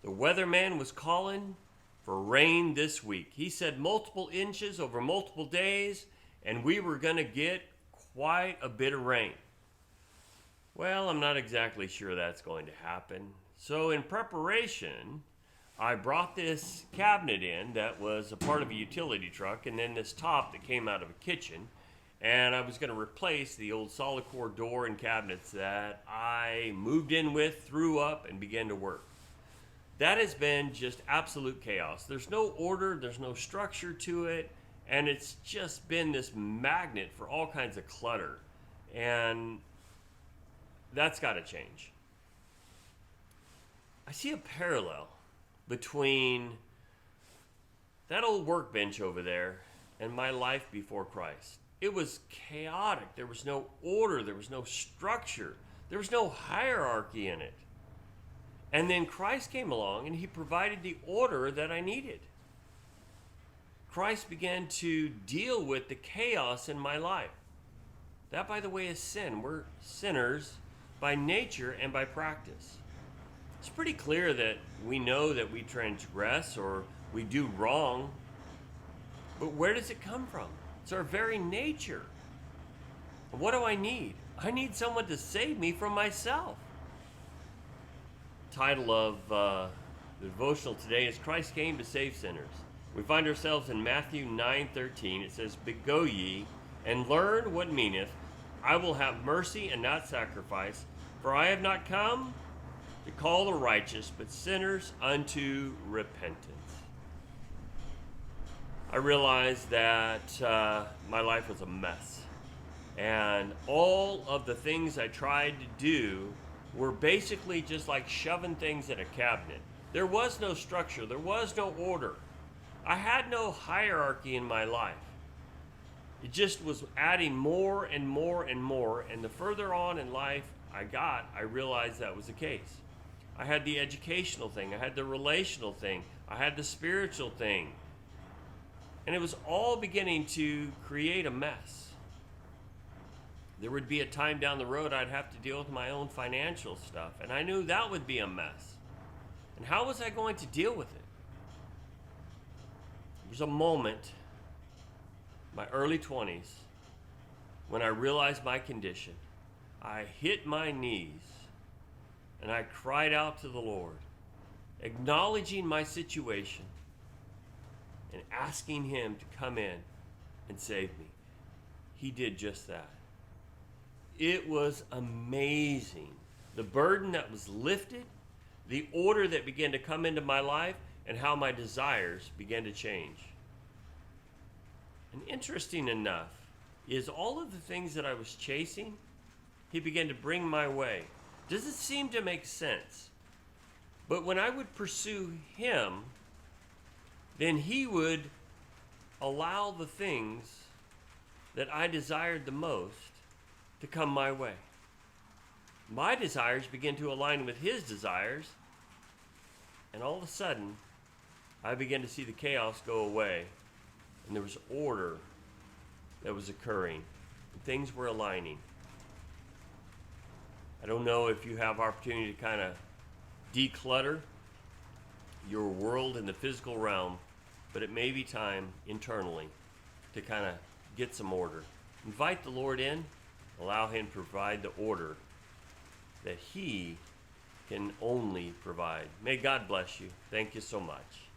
The weatherman was calling for rain this week. He said multiple inches over multiple days, and we were going to get quite a bit of rain. Well, I'm not exactly sure that's going to happen. So, in preparation, I brought this cabinet in that was a part of a utility truck, and then this top that came out of a kitchen. And I was going to replace the old solid core door and cabinets that I moved in with, threw up, and began to work. That has been just absolute chaos. There's no order, there's no structure to it, and it's just been this magnet for all kinds of clutter. And that's got to change. I see a parallel between that old workbench over there and my life before Christ. It was chaotic. There was no order. There was no structure. There was no hierarchy in it. And then Christ came along and he provided the order that I needed. Christ began to deal with the chaos in my life. That, by the way, is sin. We're sinners by nature and by practice. It's pretty clear that we know that we transgress or we do wrong, but where does it come from? It's our very nature. What do I need? I need someone to save me from myself. Title of the devotional today is Christ Came to Save Sinners. We find ourselves in Matthew 9:13. It says, "But go ye, and learn what meaneth, I will have mercy and not sacrifice, for I have not come to call the righteous, but sinners unto repentance." I realized that my life was a mess. And all of the things I tried to do were basically just like shoving things in a cabinet. There was no structure. There was no order. I had no hierarchy in my life. It just was adding more and more and more. And the further on in life I got, I realized that was the case. I had the educational thing. I had the relational thing. I had the spiritual thing. And it was all beginning to create a mess. There would be a time down the road I'd have to deal with my own financial stuff. And I knew that would be a mess. And how was I going to deal with it? There was a moment, my early 20s, when I realized my condition. I hit my knees and I cried out to the Lord, acknowledging my situation and asking him to come in and save me. He did just that. It was amazing. The burden that was lifted, the order that began to come into my life, and how my desires began to change. And interesting enough is all of the things that I was chasing, he began to bring my way. Doesn't seem to make sense. But when I would pursue him, then he would allow the things that I desired the most to come my way. My desires began to align with his desires, and all of a sudden, I began to see the chaos go away, and there was order that was occurring, and things were aligning. I don't know if you have opportunity to kind of declutter your world in the physical realm, but it may be time internally to kind of get some order. Invite the Lord in, allow him to provide the order that he can only provide. May God bless you. Thank you so much.